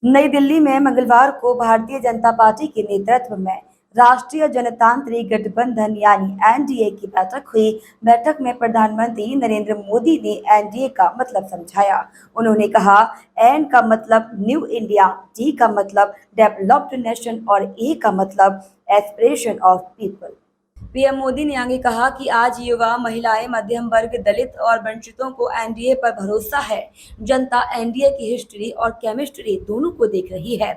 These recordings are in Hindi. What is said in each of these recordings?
नई दिल्ली में मंगलवार को भारतीय जनता पार्टी के नेतृत्व में राष्ट्रीय जनतांत्रिक गठबंधन यानी एनडीए की बैठक हुई। बैठक में प्रधानमंत्री नरेंद्र मोदी ने एनडीए का मतलब समझाया। उन्होंने कहा, एन का मतलब न्यू इंडिया, डी का मतलब डेवलप्ड नेशन और ए का मतलब aspiration of people. PM Modi ने आगे कहा कि आज युवा, महिलाएं, मध्यम वर्ग, दलित और वंचितों को एनडीए पर भरोसा है। जनता एनडीए की हिस्ट्री और केमिस्ट्री दोनों को देख रही है।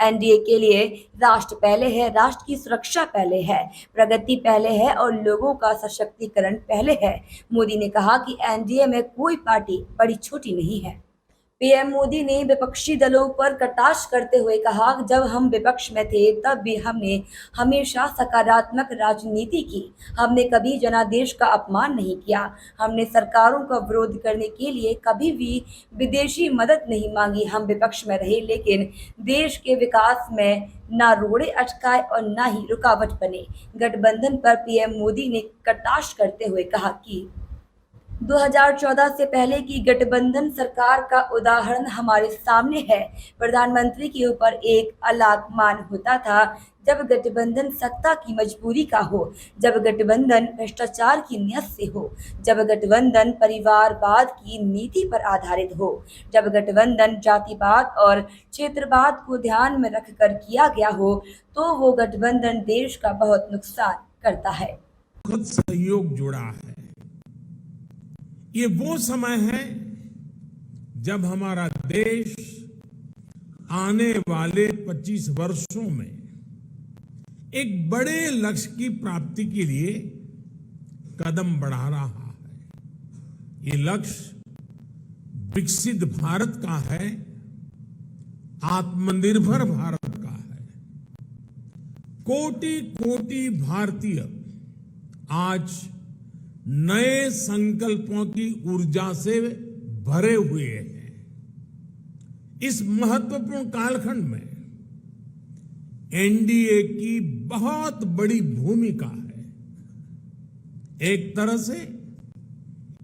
एनडीए के लिए राष्ट्र पहले है, राष्ट्र की सुरक्षा पहले है, प्रगति पहले है और लोगों का सशक्तिकरण पहले है। मोदी ने कहा कि एनडीए में कोई पार्टी बड़ी छोटी नहीं है। पीएम मोदी ने विपक्षी दलों पर कटाक्ष करते हुए कहा, जब हम विपक्ष में थे तब भी हमने हमेशा सकारात्मक राजनीति की। हमने कभी जनादेश का अपमान नहीं किया। हमने सरकारों का विरोध करने के लिए कभी भी विदेशी मदद नहीं मांगी। हम विपक्ष में रहे लेकिन देश के विकास में ना रोड़े अटकाए और ना ही रुकावट बने। गठबंधन पर पीएम मोदी ने कटाक्ष करते हुए कहा कि 2014 से पहले की गठबंधन सरकार का उदाहरण हमारे सामने है। प्रधानमंत्री के ऊपर एक अलग मान होता था जब गठबंधन सत्ता की मजबूरी का हो, जब गठबंधन भ्रष्टाचार की नीयत से हो, जब गठबंधन परिवारवाद की नीति पर आधारित हो, जब गठबंधन जातिवाद और क्षेत्रवाद को ध्यान में रखकर किया गया हो, तो वो गठबंधन देश का बहुत नुकसान करता है। खुद सहयोग जुड़ा है। ये वो समय है जब हमारा देश आने वाले 25 वर्षों में एक बड़े लक्ष्य की प्राप्ति के लिए कदम बढ़ा रहा है। ये लक्ष्य विकसित भारत का है, आत्मनिर्भर भारत का है। कोटि कोटि भारतीय आज नए संकल्पों की ऊर्जा से भरे हुए हैं। इस महत्वपूर्ण कालखंड में एनडीए की बहुत बड़ी भूमिका है। एक तरह से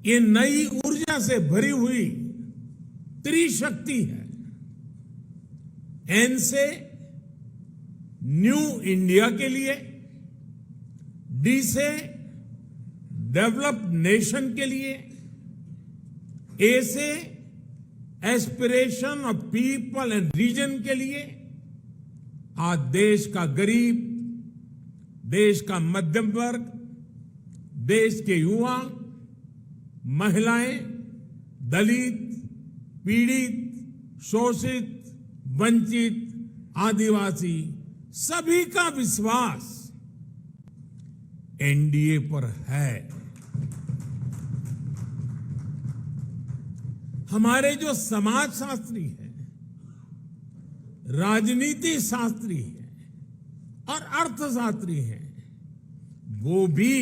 ये नई ऊर्जा से भरी हुई त्रिशक्ति है। एन से न्यू इंडिया के लिए, डी से डेवलप्ड नेशन के लिए, ए से aspiration of people and region के लिए। आज देश का गरीब, देश का मध्यम वर्ग, देश के युवा, महिलाएं, दलित, पीड़ित, शोषित, वंचित, आदिवासी सभी का विश्वास एनडीए पर है। हमारे जो समाजशास्त्री हैं, राजनीति शास्त्री हैं और अर्थशास्त्री हैं, वो भी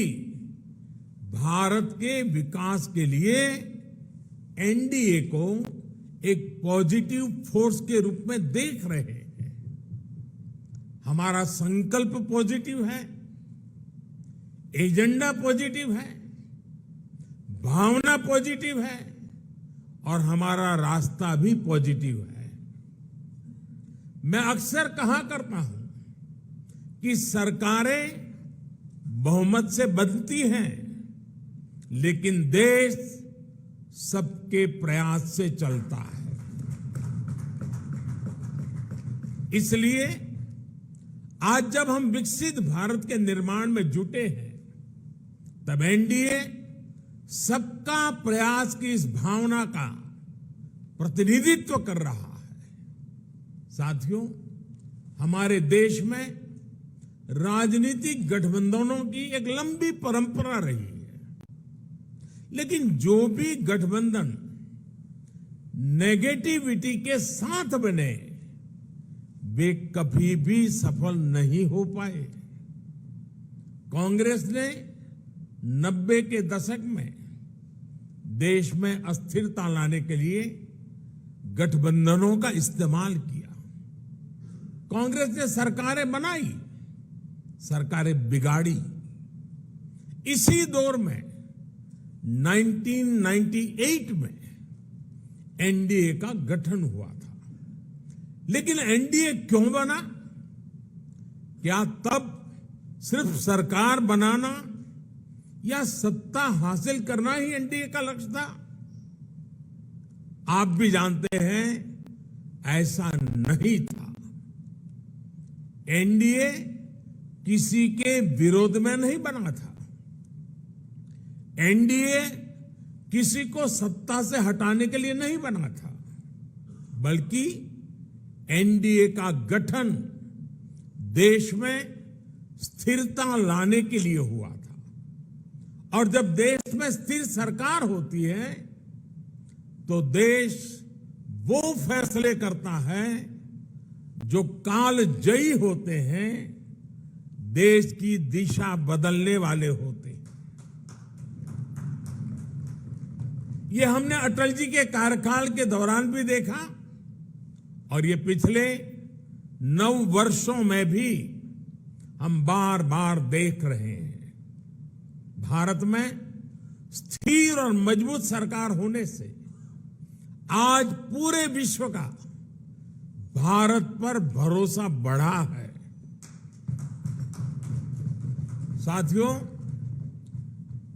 भारत के विकास के लिए एनडीए को एक पॉजिटिव फोर्स के रूप में देख रहे हैं। हमारा संकल्प पॉजिटिव है, एजेंडा पॉजिटिव है, भावना पॉजिटिव है और हमारा रास्ता भी पॉजिटिव है। मैं अक्सर कहा करता हूं कि सरकारें बहुमत से बनती हैं, लेकिन देश सबके प्रयास से चलता है। इसलिए आज जब हम विकसित भारत के निर्माण में जुटे हैं, तब एनडीए सबका प्रयास की इस भावना का प्रतिनिधित्व कर रहा है। साथियों, हमारे देश में राजनीतिक गठबंधनों की एक लंबी परंपरा रही है, लेकिन जो भी गठबंधन नेगेटिविटी के साथ बने, वे कभी भी सफल नहीं हो पाए। कांग्रेस ने 90 के दशक में देश में अस्थिरता लाने के लिए गठबंधनों का इस्तेमाल किया। कांग्रेस ने सरकारें बनाई, सरकारें बिगाड़ी। इसी दौर में 1998 में एनडीए का गठन हुआ था। लेकिन एनडीए क्यों बना? क्या तब सिर्फ सरकार बनाना या सत्ता हासिल करना ही एनडीए का लक्ष्य था? आप भी जानते हैं ऐसा नहीं था। एनडीए किसी के विरोध में नहीं बना था। एनडीए किसी को सत्ता से हटाने के लिए नहीं बना था, बल्कि एनडीए का गठन देश में स्थिरता लाने के लिए हुआ था। और जब देश में स्थिर सरकार होती है तो देश वो फैसले करता है जो कालजयी होते हैं, देश की दिशा बदलने वाले होते हैं। ये हमने अटल जी के कार्यकाल के दौरान भी देखा और ये पिछले 9 वर्षों में भी हम बार बार देख रहे हैं। भारत में स्थिर और मजबूत सरकार होने से आज पूरे विश्व का भारत पर भरोसा बढ़ा है। साथियों,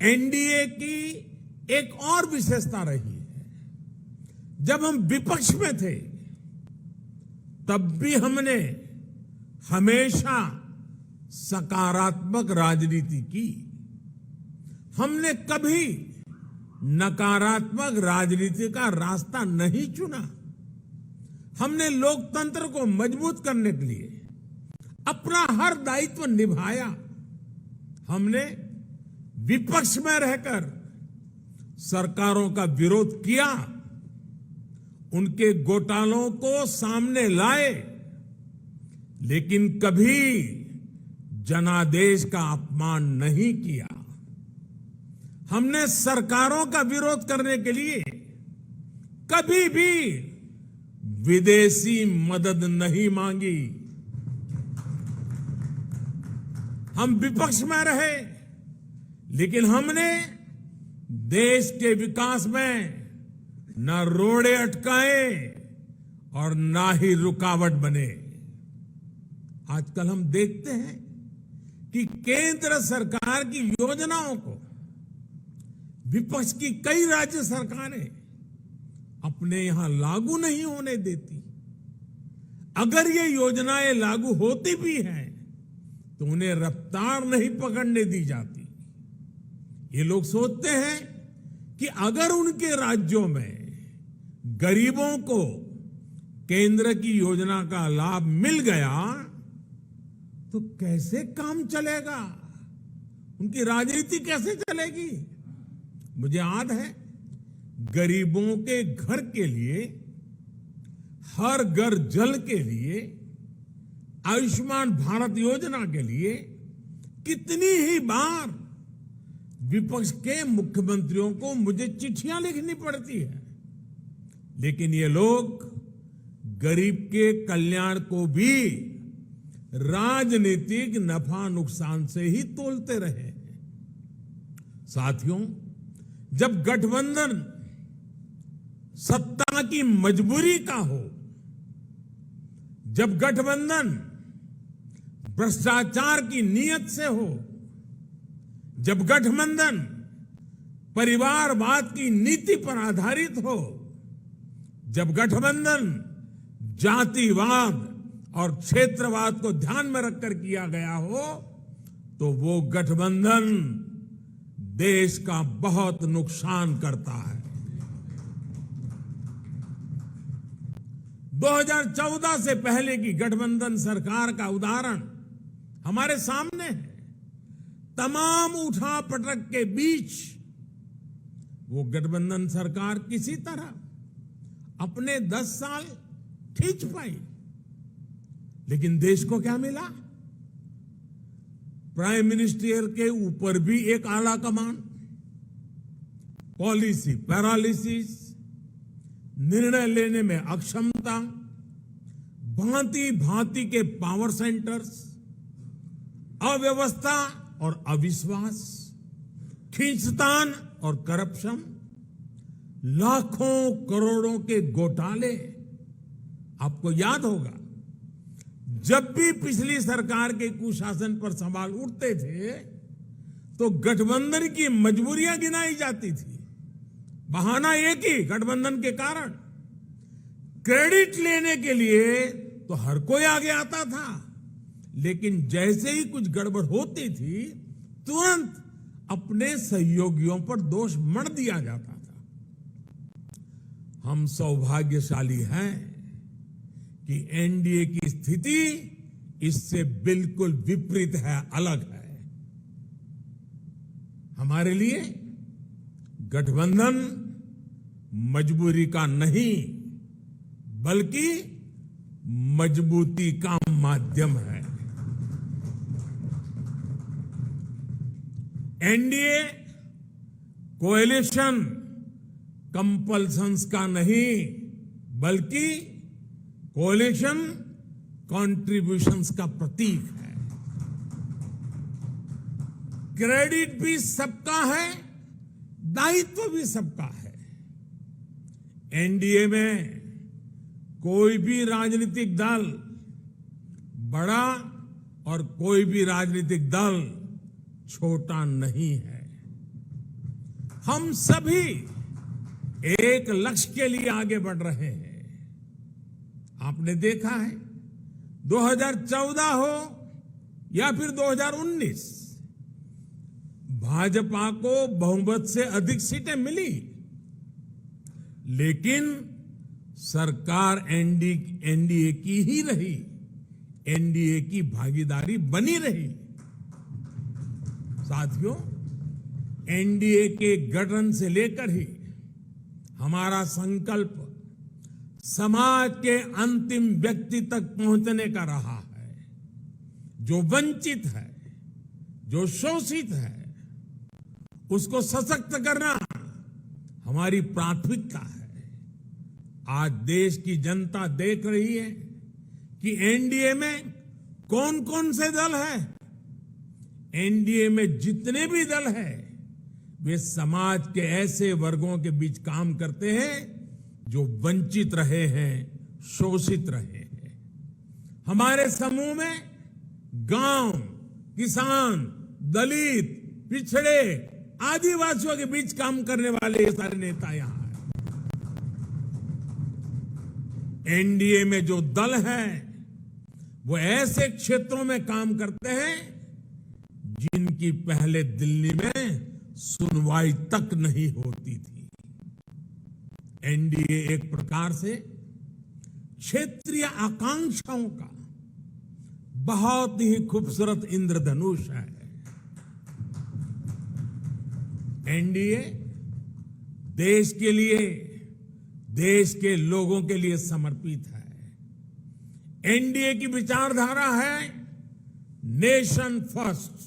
एनडीए की एक और विशेषता रही है। जब हम विपक्ष में थे तब भी हमने हमेशा सकारात्मक राजनीति की। हमने कभी नकारात्मक राजनीति का रास्ता नहीं चुना। हमने लोकतंत्र को मजबूत करने के लिए अपना हर दायित्व निभाया। हमने विपक्ष में रहकर सरकारों का विरोध किया, उनके घोटालों को सामने लाए, लेकिन कभी जनादेश का अपमान नहीं किया। हमने सरकारों का विरोध करने के लिए कभी भी विदेशी मदद नहीं मांगी। हम विपक्ष में रहे, लेकिन हमने देश के विकास में न रोड़े अटकाए और ना ही रुकावट बने। आजकल हम देखते हैं कि केंद्र सरकार की योजनाओं को विपक्ष की कई राज्य सरकारें अपने यहां लागू नहीं होने देती। अगर ये योजनाएं लागू होती भी हैं तो उन्हें रफ्तार नहीं पकड़ने दी जाती। ये लोग सोचते हैं कि अगर उनके राज्यों में गरीबों को केंद्र की योजना का लाभ मिल गया तो कैसे काम चलेगा, उनकी राजनीति कैसे चलेगी। मुझे याद है, गरीबों के घर के लिए, हर घर जल के लिए, आयुष्मान भारत योजना के लिए कितनी ही बार विपक्ष के मुख्यमंत्रियों को मुझे चिट्ठियां लिखनी पड़ती है, लेकिन ये लोग गरीब के कल्याण को भी राजनीतिक नफा नुकसान से ही तोलते रहे। साथियों, जब गठबंधन सत्ता की मजबूरी का हो, जब गठबंधन भ्रष्टाचार की नीयत से हो, जब गठबंधन परिवारवाद की नीति पर आधारित हो, जब गठबंधन जातिवाद और क्षेत्रवाद को ध्यान में रखकर किया गया हो, तो वो गठबंधन देश का बहुत नुकसान करता है। 2014 से पहले की गठबंधन सरकार का उदाहरण हमारे सामने है। तमाम उठापटक के बीच वो गठबंधन सरकार किसी तरह अपने 10 साल खींच पाई, लेकिन देश को क्या मिला? प्राइम मिनिस्टर के ऊपर भी एक आला कमान, पॉलिसी पैरालिसिस, निर्णय लेने में अक्षमता, भांति भांति के पावर सेंटर्स, अव्यवस्था और अविश्वास, खींचतान और करप्शन, लाखों करोड़ों के घोटाले, आपको याद होगा, जब भी पिछली सरकार के कुशासन पर सवाल उठते थे तो गठबंधन की मजबूरियां गिनाई जाती थी। बहाना एक ही, गठबंधन के कारण। क्रेडिट लेने के लिए तो हर कोई आगे आता था, लेकिन जैसे ही कुछ गड़बड़ होती थी तुरंत अपने सहयोगियों पर दोष मढ़ दिया जाता था। हम सौभाग्यशाली हैं कि एनडीए की स्थिति इससे बिल्कुल विपरीत है, अलग है। हमारे लिए गठबंधन मजबूरी का नहीं बल्कि मजबूती का माध्यम है। एनडीए कोएलिशन कंपल्सन्स का नहीं बल्कि कोएलिशन कॉन्ट्रीब्यूशंस का प्रतीक है। क्रेडिट भी सबका है, दायित्व भी सबका है। एनडीए में कोई भी राजनीतिक दल बड़ा और कोई भी राजनीतिक दल छोटा नहीं है। हम सभी एक लक्ष्य के लिए आगे बढ़ रहे हैं। आपने देखा है 2014 हो या फिर 2019, भाजपा को बहुमत से अधिक सीटें मिली, लेकिन सरकार एनडीए की ही रही, एनडीए की भागीदारी बनी रही। साथियों, एनडीए के गठन से लेकर ही हमारा संकल्प समाज के अंतिम व्यक्ति तक पहुंचने का रहा है। जो वंचित है, जो शोषित है, उसको सशक्त करना हमारी प्राथमिकता है। आज देश की जनता देख रही है कि एनडीए में कौन कौन से दल हैं। एनडीए में जितने भी दल हैं, वे समाज के ऐसे वर्गों के बीच काम करते हैं जो वंचित रहे हैं, शोषित रहे हैं। हमारे समूह में गांव, किसान, दलित, पिछड़े, आदिवासियों के बीच काम करने वाले ये सारे नेता यहां हैं। एनडीए में जो दल हैं वो ऐसे क्षेत्रों में काम करते हैं जिनकी पहले दिल्ली में सुनवाई तक नहीं होती थी। एनडीए एक प्रकार से क्षेत्रीय आकांक्षाओं का बहुत ही खूबसूरत इंद्रधनुष है। एनडीए देश के लिए, देश के लोगों के लिए समर्पित है। एनडीए की विचारधारा है nation first,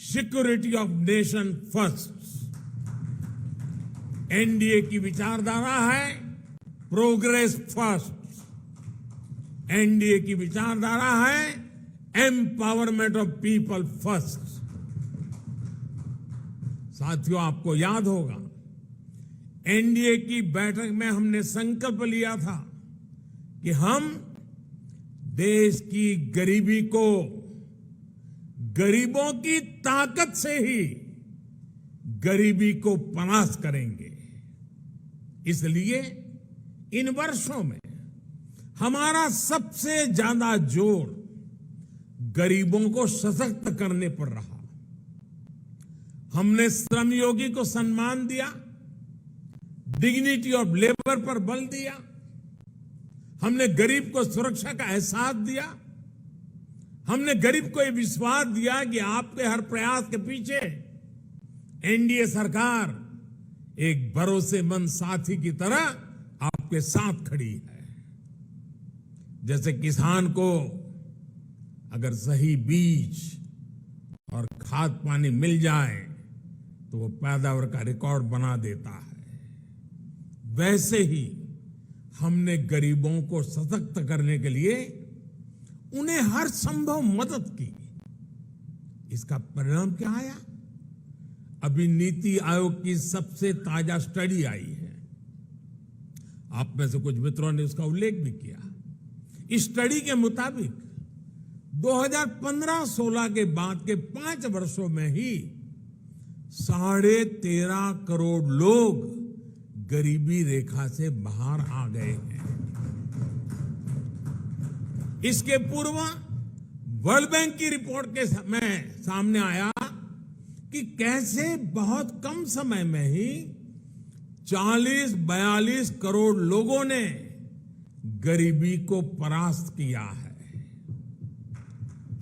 security of nation first. NDA की विचारधारा है प्रोग्रेस फर्स्ट। एनडीए की विचारधारा है एम्पावरमेंट ऑफ पीपल फर्स्ट। साथियों, आपको याद होगा एनडीए की बैठक में हमने संकल्प लिया था कि हम देश की गरीबी को गरीबों की ताकत से ही गरीबी को परास्त करेंगे। इसलिए इन वर्षों में हमारा सबसे ज्यादा जोर गरीबों को सशक्त करने पर रहा। हमने श्रमयोगी को सम्मान दिया, डिग्निटी ऑफ लेबर पर बल दिया, हमने गरीब को सुरक्षा का एहसास दिया, हमने गरीब को यह विश्वास दिया कि आपके हर प्रयास के पीछे एनडीए सरकार एक भरोसेमंद साथी की तरह आपके साथ खड़ी है। जैसे किसान को अगर सही बीज और खाद पानी मिल जाए तो वो पैदावार का रिकॉर्ड बना देता है, वैसे ही हमने गरीबों को सशक्त करने के लिए उन्हें हर संभव मदद की। इसका परिणाम क्या आया? अभी नीति आयोग की सबसे ताजा स्टडी आई है आप में से कुछ मित्रों ने उसका उल्लेख भी किया। इस स्टडी के मुताबिक 2015-16 के बाद के 5 वर्षों में ही 13.5 करोड़ लोग गरीबी रेखा से बाहर आ गए हैं। इसके पूर्व वर्ल्ड बैंक की रिपोर्ट के समय सामने आया कि कैसे बहुत कम समय में ही 40-42 करोड़ लोगों ने गरीबी को परास्त किया है।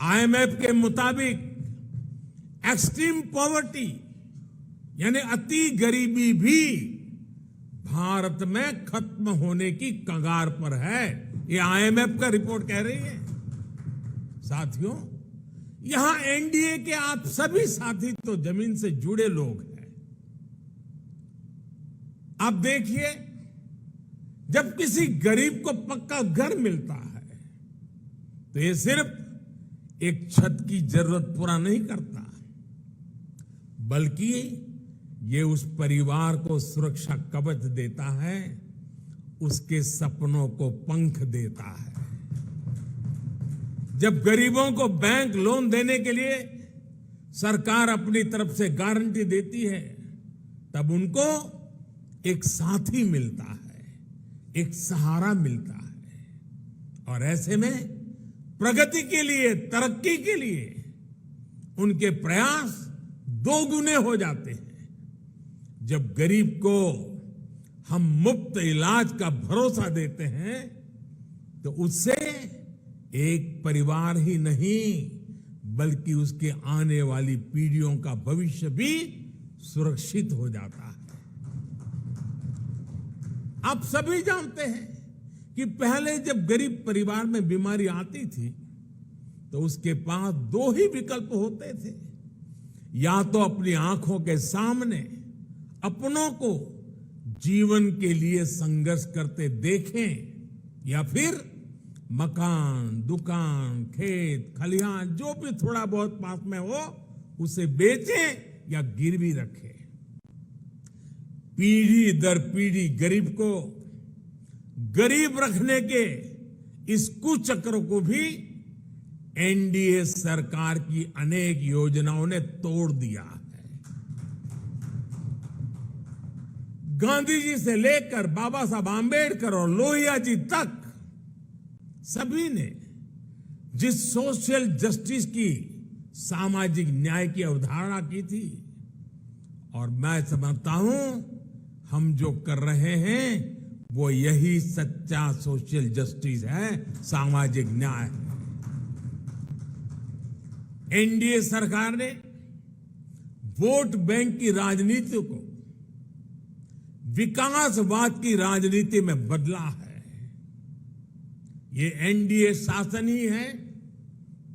आईएमएफ के मुताबिक एक्सट्रीम पॉवर्टी यानी अति गरीबी भी भारत में खत्म होने की कगार पर है। ये आईएमएफ का रिपोर्ट कह रही है। साथियों, यहां एनडीए के आप सभी साथी तो जमीन से जुड़े लोग हैं। आप देखिए, जब किसी गरीब को पक्का घर मिलता है तो ये सिर्फ एक छत की जरूरत पूरा नहीं करता, बल्कि ये उस परिवार को सुरक्षा कवच देता है, उसके सपनों को पंख देता है। जब गरीबों को बैंक लोन देने के लिए सरकार अपनी तरफ से गारंटी देती है, तब उनको एक साथी मिलता है, एक सहारा मिलता है। और ऐसे में प्रगति के लिए, तरक्की के लिए उनके प्रयास 2 गुने हो जाते हैं। जब गरीब को हम मुफ्त इलाज का भरोसा देते हैं तो उससे एक परिवार ही नहीं बल्कि उसके आने वाली पीढ़ियों का भविष्य भी सुरक्षित हो जाता है। आप सभी जानते हैं कि पहले जब गरीब परिवार में बीमारी आती थी तो उसके पास 2 ही विकल्प होते थे, या तो अपनी आंखों के सामने अपनों को जीवन के लिए संघर्ष करते देखें, या फिर मकान, दुकान, खेत, खलिहान जो भी थोड़ा बहुत पास में हो उसे बेचें या गिरवी रखें। पीढ़ी दर पीढ़ी गरीब को गरीब रखने के इस कुचक्र को भी एनडीए सरकार की अनेक योजनाओं ने तोड़ दिया है। गांधी जी से लेकर बाबा साहब आंबेडकर और लोहिया जी तक सभी ने जिस सोशल जस्टिस की, सामाजिक न्याय की अवधारणा की थी, और मैं समझता हूं हम जो कर रहे हैं वो यही सच्चा सोशल जस्टिस है, सामाजिक न्याय है। एनडीए सरकार ने वोट बैंक की राजनीति को विकासवाद की राजनीति में बदला है। ये एनडीए शासन ही है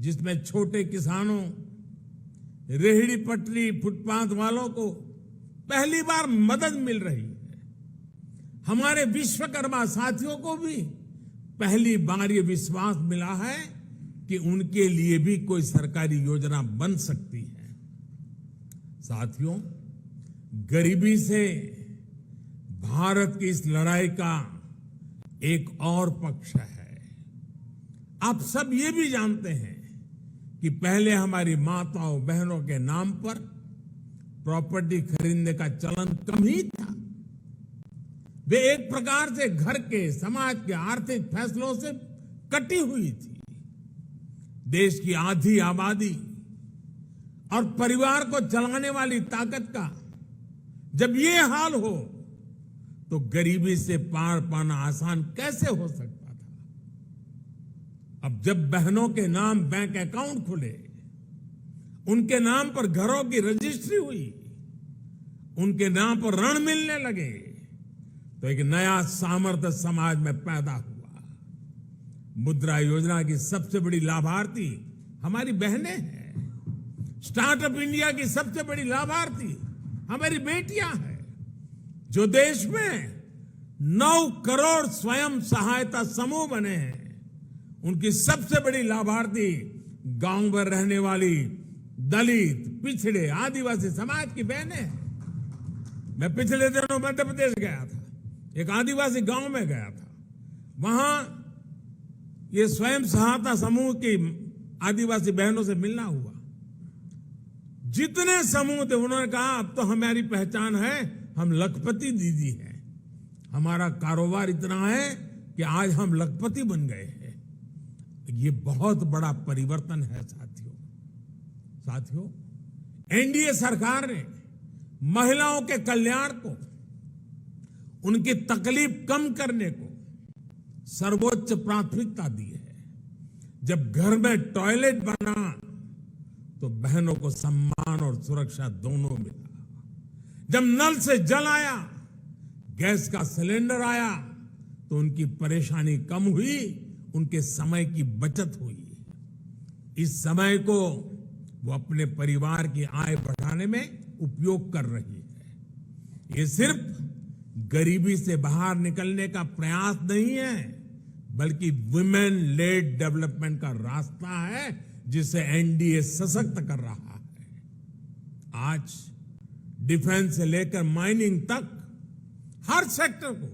जिसमें छोटे किसानों, रेहड़ी पटरी, फुटपाथ वालों को पहली बार मदद मिल रही है। हमारे विश्वकर्मा साथियों को भी पहली बार ये विश्वास मिला है कि उनके लिए भी कोई सरकारी योजना बन सकती है। साथियों, गरीबी से भारत की इस लड़ाई का एक और पक्ष है। आप सब ये भी जानते हैं कि पहले हमारी माताओं बहनों के नाम पर प्रॉपर्टी खरीदने का चलन कम ही था। वे एक प्रकार से घर के, समाज के आर्थिक फैसलों से कटी हुई थी। देश की आधी आबादी और परिवार को चलाने वाली ताकत का जब ये हाल हो तो गरीबी से पार पाना आसान कैसे हो सकता था। अब जब बहनों के नाम बैंक अकाउंट खुले, उनके नाम पर घरों की रजिस्ट्री हुई, उनके नाम पर ऋण मिलने लगे, तो एक नया सामर्थ्य समाज में पैदा हुआ। मुद्रा योजना की सबसे बड़ी लाभार्थी हमारी बहनें हैं। स्टार्टअप इंडिया की सबसे बड़ी लाभार्थी हमारी बेटियां हैं। जो देश में 9 करोड़ स्वयं सहायता समूह बने हैं, उनकी सबसे बड़ी लाभार्थी गांव में रहने वाली दलित, पिछड़े, आदिवासी समाज की बहनें हैं। मैं पिछले दिनों मध्य प्रदेश गया था। एक आदिवासी गांव में गया था। वहां ये स्वयं सहायता समूह की आदिवासी बहनों से मिलना हुआ। जितने समूह थे उन्होंने कहा अब तो हमारी पहचान है, हम लखपति दीदी हैं, हमारा कारोबार इतना है कि आज हम लखपति बन गए हैं। ये बहुत बड़ा परिवर्तन है साथियों, एनडीए सरकार ने महिलाओं के कल्याण को, उनकी तकलीफ कम करने को सर्वोच्च प्राथमिकता दी है। जब घर में टॉयलेट बना तो बहनों को सम्मान और सुरक्षा दोनों मिला। जब नल से जल आया, गैस का सिलेंडर आया तो उनकी परेशानी कम हुई, उनके समय की बचत हुई। इस समय को वो अपने परिवार की आय बढ़ाने में उपयोग कर रही है। ये सिर्फ गरीबी से बाहर निकलने का प्रयास नहीं है, बल्कि वुमेन लेड डेवलपमेंट का रास्ता है जिसे एनडीए सशक्त कर रहा है। आज डिफेंस से लेकर माइनिंग तक हर सेक्टर को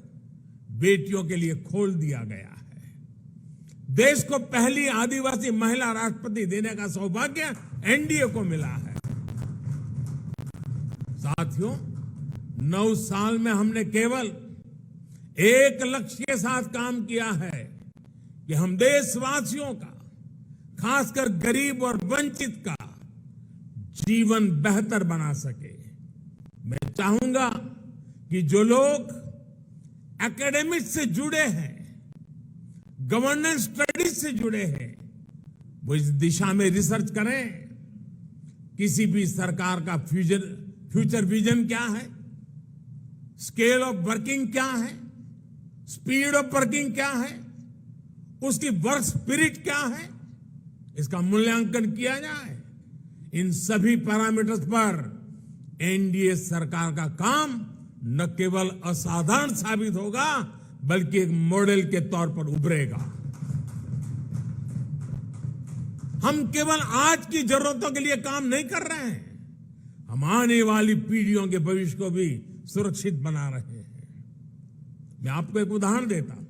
बेटियों के लिए खोल दिया गया है। देश को पहली आदिवासी महिला राष्ट्रपति देने का सौभाग्य एनडीए को मिला है। साथियों, 9 साल में हमने केवल एक लक्ष्य के साथ काम किया है कि हम देशवासियों का, खासकर गरीब और वंचित का जीवन बेहतर बना सके। मैं चाहूंगा कि जो लोग एकेडमिक्स से जुड़े हैं, गवर्नेंस स्टडीज से जुड़े हैं, वो इस दिशा में रिसर्च करें। किसी भी सरकार का फ्यूचर विजन क्या है, स्केल ऑफ वर्किंग क्या है, स्पीड ऑफ वर्किंग क्या है, उसकी वर्क स्पिरिट क्या है, इसका मूल्यांकन किया जाए। इन सभी पैरामीटर्स पर एनडीए सरकार का काम न केवल असाधारण साबित होगा, बल्कि एक मॉडल के तौर पर उभरेगा। हम केवल आज की जरूरतों के लिए काम नहीं कर रहे हैं, हम आने वाली पीढ़ियों के भविष्य को भी सुरक्षित बना रहे हैं। मैं आपको एक उदाहरण देता हूं।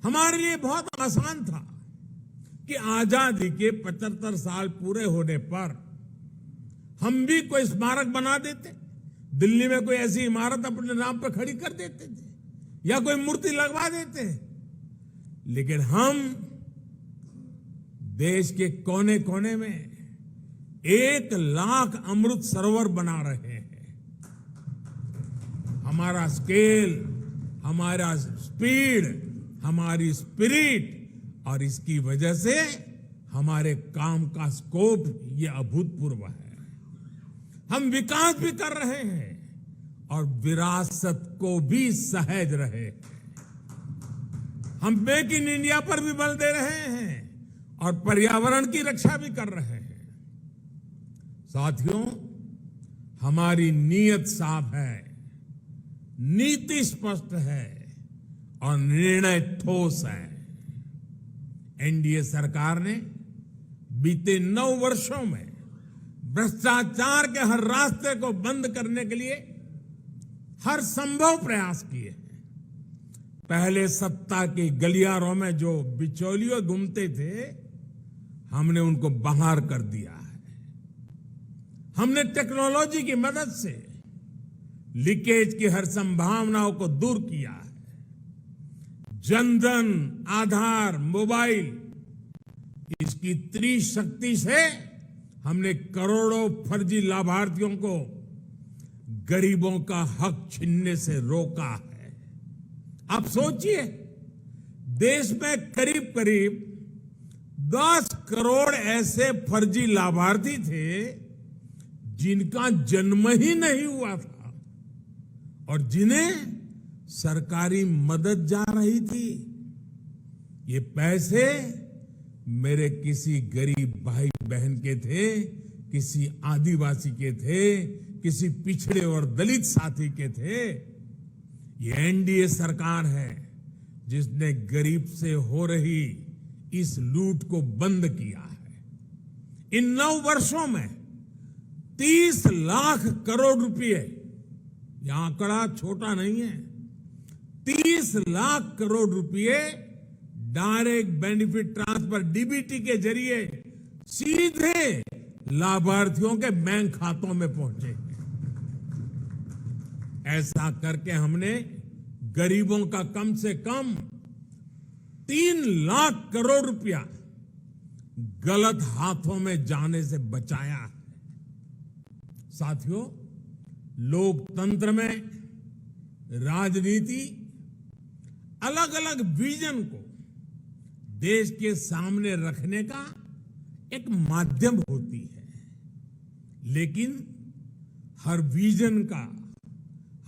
हमारे लिए बहुत आसान था कि आजादी के 75 साल पूरे होने पर हम भी कोई स्मारक बना देते, दिल्ली में कोई ऐसी इमारत अपने नाम पर खड़ी कर देते थे या कोई मूर्ति लगवा देते। लेकिन हम देश के कोने कोने में 1 लाख अमृत सरोवर बना रहे हैं। हमारा स्केल, हमारा स्पीड, हमारी स्पिरिट और इसकी वजह से हमारे काम का स्कोप ये अभूतपूर्व है। हम विकास भी कर रहे हैं और विरासत को भी सहेज रहे हैं। हम मेक इन इंडिया पर भी बल दे रहे हैं और पर्यावरण की रक्षा भी कर रहे हैं। साथियों, हमारी नीयत साफ है, नीति स्पष्ट है और निर्णय ठोस है। एनडीए सरकार ने बीते 9 वर्षों में भ्रष्टाचार के हर रास्ते को बंद करने के लिए हर संभव प्रयास किए हैं। पहले सत्ता के गलियारों में जो बिचौलिए घूमते थे, हमने उनको बाहर कर दिया है। हमने टेक्नोलॉजी की मदद से लीकेज की हर संभावनाओं को दूर किया है। जनधन, आधार, मोबाइल, इसकी त्रिशक्ति से हमने करोड़ों फर्जी लाभार्थियों को गरीबों का हक छीनने से रोका है। आप सोचिए, देश में करीब करीब 10 करोड़ ऐसे फर्जी लाभार्थी थे जिनका जन्म ही नहीं हुआ था और जिन्हें सरकारी मदद जा रही थी। ये पैसे मेरे किसी गरीब भाई बहन के थे, किसी आदिवासी के थे, किसी पिछड़े और दलित साथी के थे। ये एनडीए सरकार है जिसने गरीब से हो रही इस लूट को बंद किया है। इन 9 वर्षों में 30 लाख करोड़ रुपए, यह आंकड़ा छोटा नहीं है, लाख करोड़ रुपए डायरेक्ट बेनिफिट ट्रांसफर डीबीटी के जरिए सीधे लाभार्थियों के बैंक खातों में पहुंचे। ऐसा करके हमने गरीबों का कम से कम 3 लाख करोड़ रुपया गलत हाथों में जाने से बचाया है। साथियों, लोकतंत्र में राजनीति अलग अलग विजन को देश के सामने रखने का एक माध्यम होती है, लेकिन हर विजन का,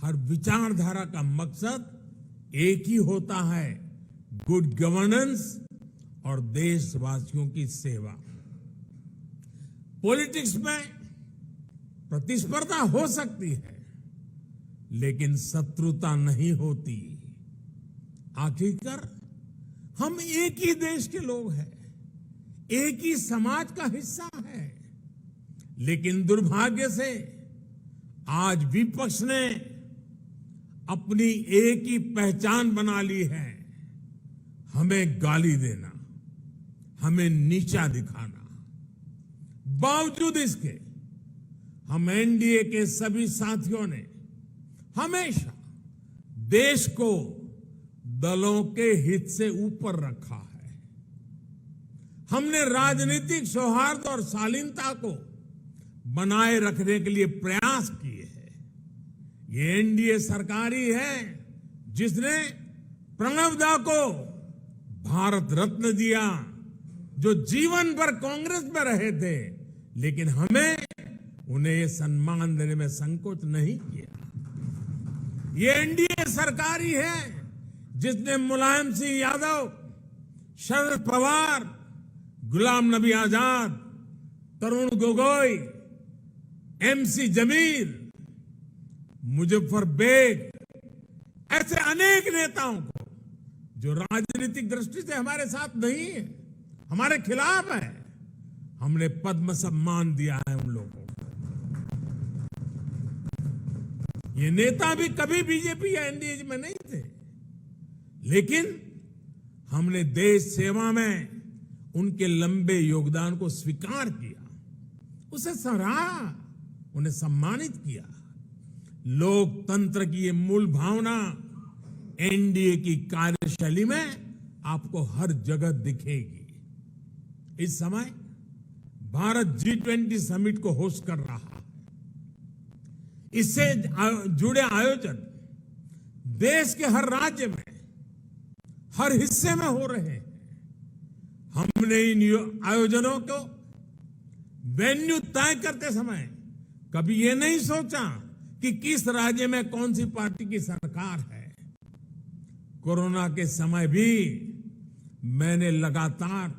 हर विचारधारा का मकसद एक ही होता है, गुड गवर्नेंस और देशवासियों की सेवा। पॉलिटिक्स में प्रतिस्पर्धा हो सकती है, लेकिन शत्रुता नहीं होती। आखिरकार हम एक ही देश के लोग हैं, एक ही समाज का हिस्सा है। लेकिन दुर्भाग्य से आज विपक्ष ने अपनी एक ही पहचान बना ली है, हमें गाली देना, हमें नीचा दिखाना। बावजूद इसके हम एनडीए के सभी साथियों ने हमेशा देश को दलों के हित से ऊपर रखा है। हमने राजनीतिक सौहार्द और शालीनता को बनाए रखने के लिए प्रयास किए हैं। ये एनडीए सरकार ही है जिसने प्रणब दा को भारत रत्न दिया, जो जीवन भर कांग्रेस में रहे थे, लेकिन हमें उन्हें ये सम्मान देने में संकोच नहीं किया। ये एनडीए सरकार ही है जिसने मुलायम सिंह यादव, शरद पवार, गुलाम नबी आजाद, तरुण गोगोई, एमसी जमीर, मुजफ्फर बेग, ऐसे अनेक नेताओं को जो राजनीतिक दृष्टि से हमारे साथ नहीं है, हमारे खिलाफ है, हमने पद्म सम्मान दिया है उन लोगों को। ये नेता भी कभी बीजेपी या एनडीए में नहीं थे, लेकिन हमने देश सेवा में उनके लंबे योगदान को स्वीकार किया, उसे सराहा, उन्हें सम्मानित किया। लोकतंत्र की ये मूल भावना एनडीए की कार्यशैली में आपको हर जगह दिखेगी। इस समय भारत G20 समिट को होस्ट कर रहा है। इससे जुड़े आयोजन देश के हर राज्य में, हर हिस्से में हो रहे हैं। हमने इन आयोजनों को वेन्यू तय करते समय कभी ये नहीं सोचा कि किस राज्य में कौन सी पार्टी की सरकार है। कोरोना के समय भी मैंने लगातार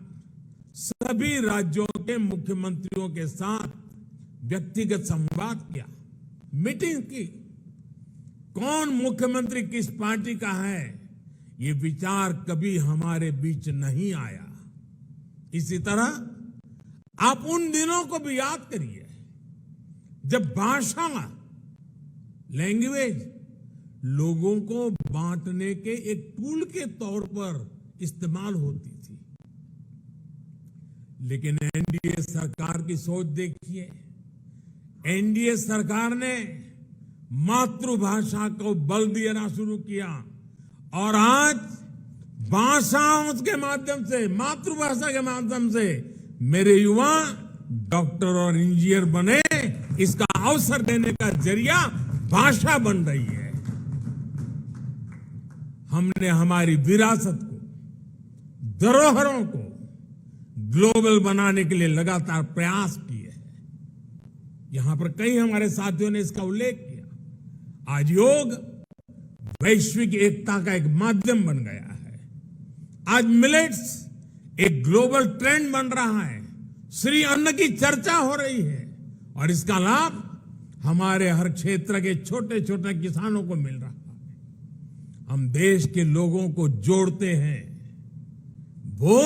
सभी राज्यों के मुख्यमंत्रियों के साथ व्यक्तिगत संवाद किया, मीटिंग की। कौन मुख्यमंत्री किस पार्टी का है, ये विचार कभी हमारे बीच नहीं आया। इसी तरह आप उन दिनों को भी याद करिए जब भाषा, लैंग्वेज लोगों को बांटने के एक टूल के तौर पर इस्तेमाल होती थी। लेकिन एनडीए सरकार की सोच देखिए। एनडीए सरकार ने मातृभाषा को बल देना शुरू किया और आज भाषाओं के माध्यम से, मातृभाषा के माध्यम से मेरे युवा डॉक्टर और इंजीनियर बने। इसका अवसर देने का जरिया भाषा बन रही है। हमने हमारी विरासत को, धरोहरों को ग्लोबल बनाने के लिए लगातार प्रयास किए हैं। यहां पर कई हमारे साथियों ने इसका उल्लेख किया। आज योग वैश्विक एकता का एक माध्यम बन गया है। आज मिलेट्स एक ग्लोबल ट्रेंड बन रहा है। श्री अन्न की चर्चा हो रही है और इसका लाभ हमारे हर क्षेत्र के छोटे छोटे किसानों को मिल रहा है। हम देश के लोगों को जोड़ते हैं, वो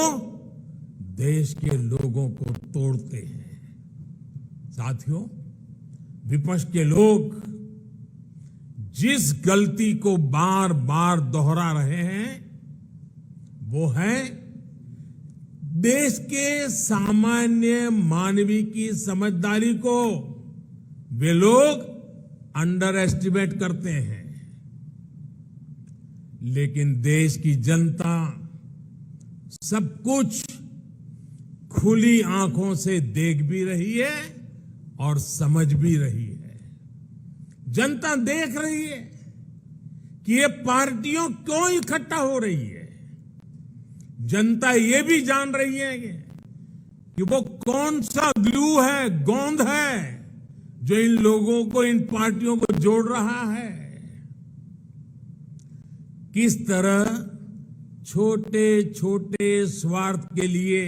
देश के लोगों को तोड़ते हैं। साथियों, विपक्ष के लोग जिस गलती को बार बार दोहरा रहे हैं वो है देश के सामान्य मानवी की समझदारी को वे लोग अंडर एस्टिमेट करते हैं। लेकिन देश की जनता सब कुछ खुली आंखों से देख भी रही है और समझ भी रही है। जनता देख रही है कि ये पार्टियों क्यों इकट्ठा हो रही है। जनता ये भी जान रही है कि वो कौन सा ग्लू है, गोंद है जो इन लोगों को, इन पार्टियों को जोड़ रहा है। किस तरह छोटे छोटे स्वार्थ के लिए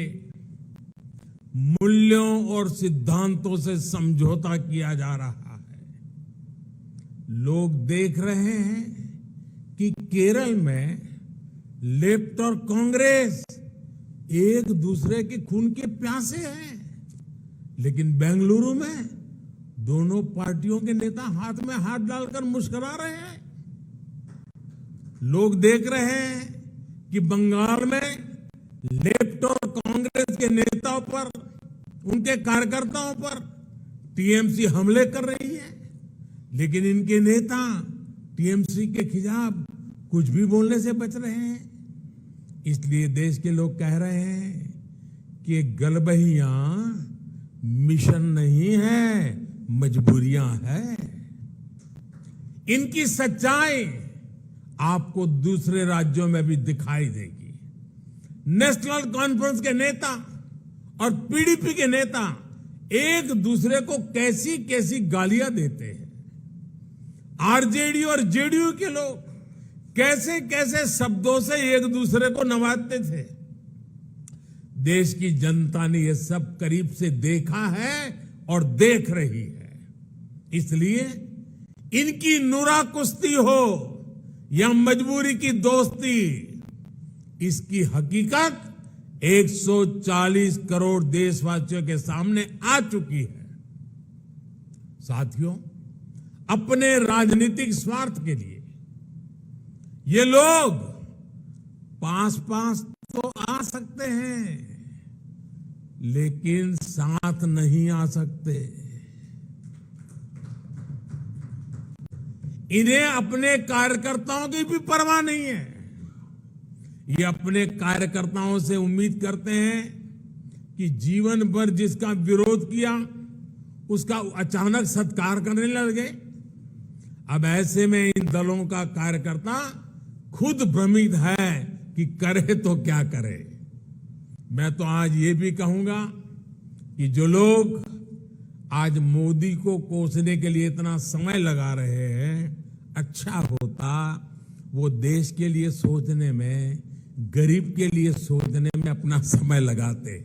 मूल्यों और सिद्धांतों से समझौता किया जा रहा है। लोग देख रहे हैं कि केरल में लेफ्ट और कांग्रेस एक दूसरे के खून के प्यासे हैं, लेकिन बेंगलुरु में दोनों पार्टियों के नेता हाथ में हाथ डालकर मुस्कुरा रहे हैं। लोग देख रहे हैं कि बंगाल में लेफ्ट और कांग्रेस के नेताओं पर, उनके कार्यकर्ताओं पर टीएमसी हमले कर रही है, लेकिन इनके नेता टीएमसी के खिलाफ कुछ भी बोलने से बच रहे हैं। इसलिए देश के लोग कह रहे हैं कि गलबहियां मिशन नहीं है, मजबूरियां है। इनकी सच्चाई आपको दूसरे राज्यों में भी दिखाई देगी। नेशनल कॉन्फ्रेंस के नेता और पीडीपी के नेता एक दूसरे को कैसी कैसी गालियां देते हैं। आरजेडी और जेडीयू के लोग कैसे कैसे शब्दों से एक दूसरे को नवाजते थे। देश की जनता ने यह सब करीब से देखा है और देख रही है। इसलिए इनकी नुरा कुश्ती हो या मजबूरी की दोस्ती, इसकी हकीकत 140 करोड़ देशवासियों के सामने आ चुकी है। साथियों, अपने राजनीतिक स्वार्थ के लिए ये लोग पास पास तो आ सकते हैं, लेकिन साथ नहीं आ सकते। इन्हें अपने कार्यकर्ताओं की भी परवाह नहीं है। ये अपने कार्यकर्ताओं से उम्मीद करते हैं कि जीवन भर जिसका विरोध किया उसका अचानक सत्कार करने लगे। अब ऐसे में इन दलों का कार्यकर्ता खुद भ्रमित है कि करे तो क्या करे। मैं तो आज ये भी कहूंगा कि जो लोग आज मोदी को कोसने के लिए इतना समय लगा रहे हैं, अच्छा होता वो देश के लिए सोचने में, गरीब के लिए सोचने में अपना समय लगाते।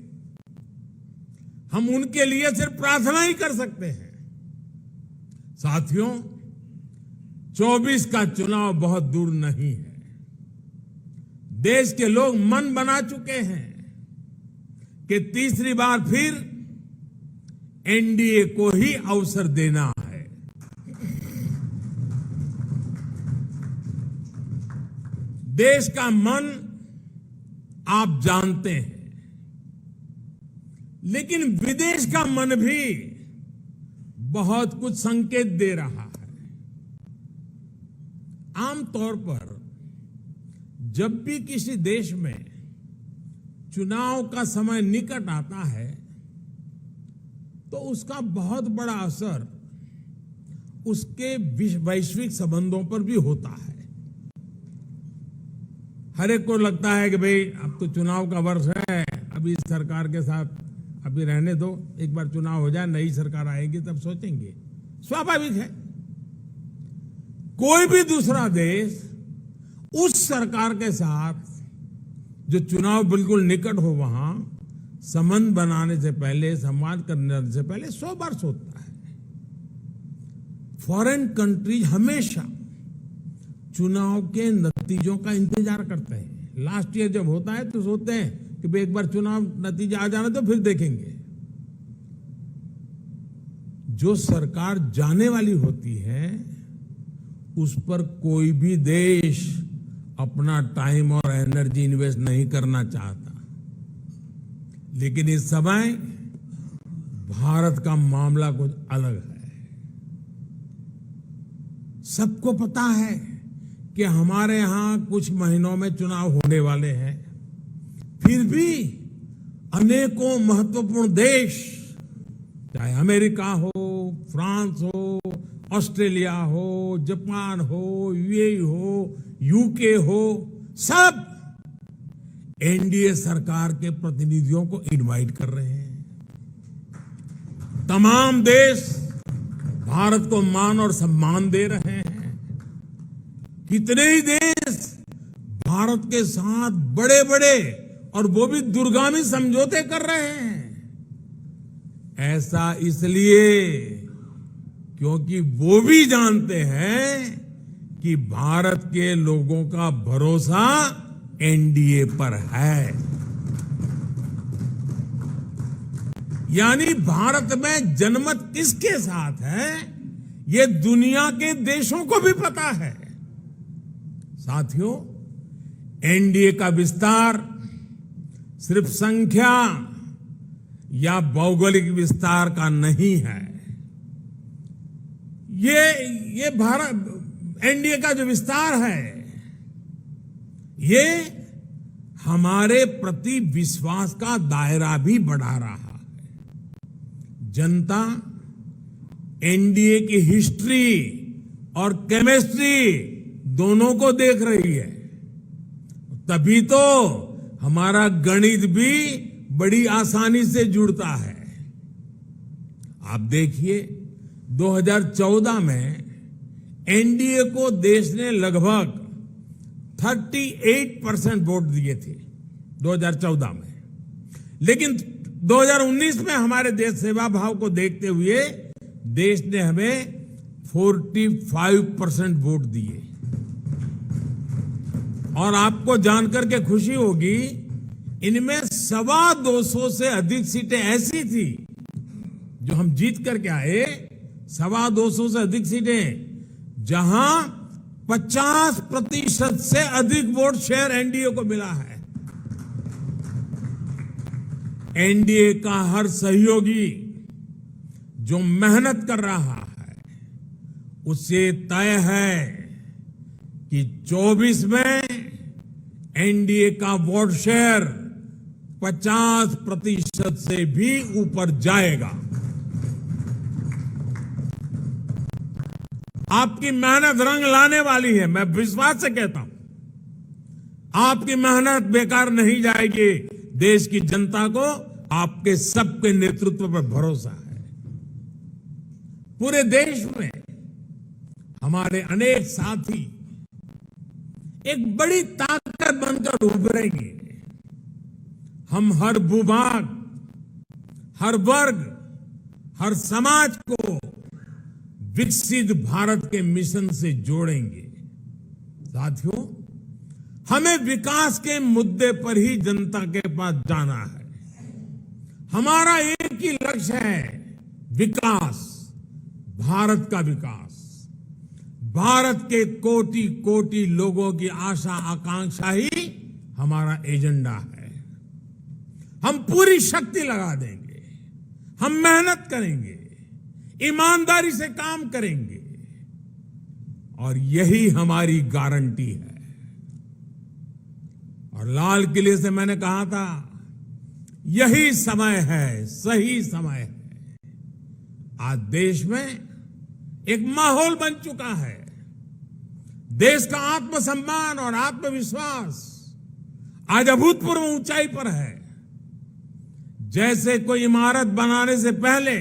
हम उनके लिए सिर्फ प्रार्थना ही कर सकते हैं। साथियों, 24 का चुनाव बहुत दूर नहीं है। देश के लोग मन बना चुके हैं कि तीसरी बार फिर एनडीए को ही अवसर देना है। देश का मन आप जानते हैं, लेकिन विदेश का मन भी बहुत कुछ संकेत दे रहा है। आमतौर पर जब भी किसी देश में चुनाव का समय निकट आता है तो उसका बहुत बड़ा असर उसके वैश्विक संबंधों पर भी होता है। हर एक को लगता है कि भाई अब तो चुनाव का वर्ष है, अभी इस सरकार के साथ अभी रहने दो, एक बार चुनाव हो जाए, नई सरकार आएगी तब सोचेंगे। स्वाभाविक है। कोई भी दूसरा देश उस सरकार के साथ जो चुनाव बिल्कुल निकट हो वहां संबंध बनाने से पहले, संवाद करने से पहले 100 बार सोचता है। फॉरेन कंट्रीज हमेशा चुनाव के नतीजों का इंतजार करते हैं। लास्ट ईयर जब होता है तो सोचते हैं कि भाई एक बार चुनाव नतीजा आ जाना तो फिर देखेंगे। जो सरकार जाने वाली होती है उस पर कोई भी देश अपना टाइम और एनर्जी इन्वेस्ट नहीं करना चाहता। लेकिन इस समय भारत का मामला कुछ अलग है। सबको पता है कि हमारे यहां कुछ महीनों में चुनाव होने वाले हैं, फिर भी अनेकों महत्वपूर्ण देश, चाहे अमेरिका हो, फ्रांस हो, ऑस्ट्रेलिया हो, जापान हो, यूएई हो, यूके हो, सब एनडीए सरकार के प्रतिनिधियों को इनवाइट कर रहे हैं। तमाम देश भारत को मान और सम्मान दे रहे हैं। कितने ही देश भारत के साथ बड़े बड़े और वो भी दूरगामी समझौते कर रहे हैं। ऐसा इसलिए क्योंकि वो भी जानते हैं कि भारत के लोगों का भरोसा एनडीए पर है। यानी भारत में जनमत किसके साथ है, ये दुनिया के देशों को भी पता है। साथियों, एनडीए का विस्तार सिर्फ संख्या या भौगोलिक विस्तार का नहीं है। ये भारत एनडीए का जो विस्तार है, ये हमारे प्रति विश्वास का दायरा भी बढ़ा रहा है। जनता एनडीए की हिस्ट्री और केमिस्ट्री दोनों को देख रही है। तभी तो हमारा गणित भी बड़ी आसानी से जुड़ता है। आप देखिए, 2014 में एनडीए को देश ने लगभग 38% वोट दिए थे 2014 में, लेकिन 2019 में हमारे देश सेवा भाव को देखते हुए देश ने हमें 45% वोट दिए। और आपको जानकर के खुशी होगी, इनमें 225 से अधिक सीटें ऐसी थी जो हम जीत करके आए, 225 से अधिक सीटें जहां 50% से अधिक वोट शेयर एनडीए को मिला है। एनडीए का हर सहयोगी जो मेहनत कर रहा है, उसे तय है कि 24 में एनडीए का वोट शेयर 50% से भी ऊपर जाएगा। आपकी मेहनत रंग लाने वाली है, मैं विश्वास से कहता हूं। आपकी मेहनत बेकार नहीं जाएगी। देश की जनता को आपके सबके नेतृत्व पर भरोसा है। पूरे देश में हमारे अनेक साथी एक बड़ी ताकत बनकर उभरेंगे। हम हर भूभाग, हर वर्ग, हर समाज को विकसित भारत के मिशन से जोड़ेंगे। साथियों, हमें विकास के मुद्दे पर ही जनता के पास जाना है। हमारा एक ही लक्ष्य है, विकास, भारत का विकास। भारत के कोटि कोटि लोगों की आशा आकांक्षा ही हमारा एजेंडा है। हम पूरी शक्ति लगा देंगे, हम मेहनत करेंगे, ईमानदारी से काम करेंगे, और यही हमारी गारंटी है। और लाल किले से मैंने कहा था, यही समय है, सही समय है। आज देश में एक माहौल बन चुका है। देश का आत्मसम्मान और आत्मविश्वास आज अभूतपूर्व ऊंचाई पर है। जैसे कोई इमारत बनाने से पहले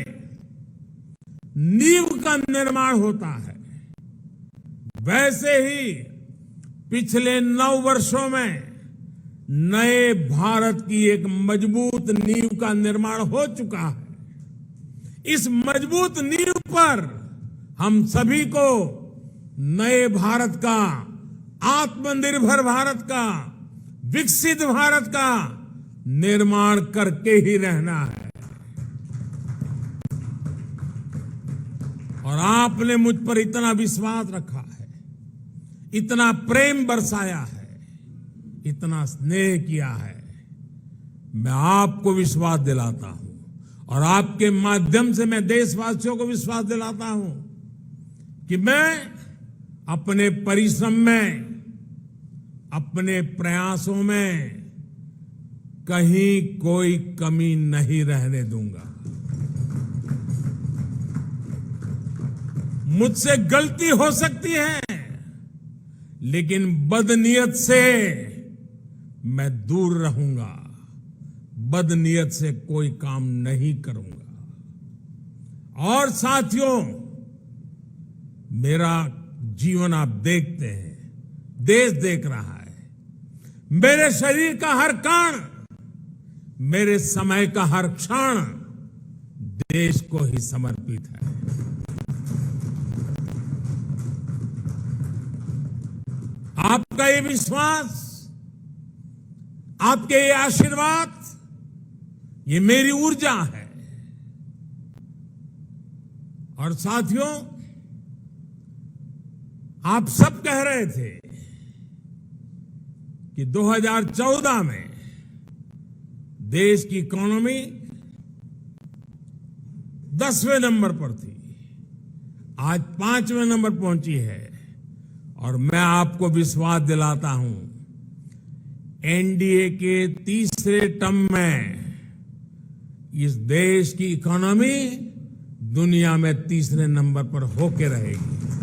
नींव का निर्माण होता है, वैसे ही पिछले 9 वर्षों में नए भारत की एक मजबूत नींव का निर्माण हो चुका है। इस मजबूत नींव पर हम सभी को नए भारत का, आत्मनिर्भर भारत का, विकसित भारत का निर्माण करके ही रहना है। और आपने मुझ पर इतना विश्वास रखा है, इतना प्रेम बरसाया है, इतना स्नेह किया है। मैं आपको विश्वास दिलाता हूं और आपके माध्यम से मैं देशवासियों को विश्वास दिलाता हूं कि मैं अपने परिश्रम में, अपने प्रयासों में कहीं कोई कमी नहीं रहने दूंगा। मुझसे गलती हो सकती है, लेकिन बदनीयत से मैं दूर रहूंगा, बदनीयत से कोई काम नहीं करूंगा। और साथियों, मेरा जीवन आप देखते हैं, देश देख रहा है, मेरे शरीर का हर कण, मेरे समय का हर क्षण देश को ही समर्पित है। आपका ये विश्वास, आपके ये आशीर्वाद, ये मेरी ऊर्जा है। और साथियों, आप सब कह रहे थे कि 2014 में देश की इकोनॉमी 10वें नंबर पर थी, आज 5वें नंबर पहुंची है। और मैं आपको विश्वास दिलाता हूं, एनडीए के तीसरे टर्म में इस देश की इकोनॉमी दुनिया में तीसरे नंबर पर होके रहेगी।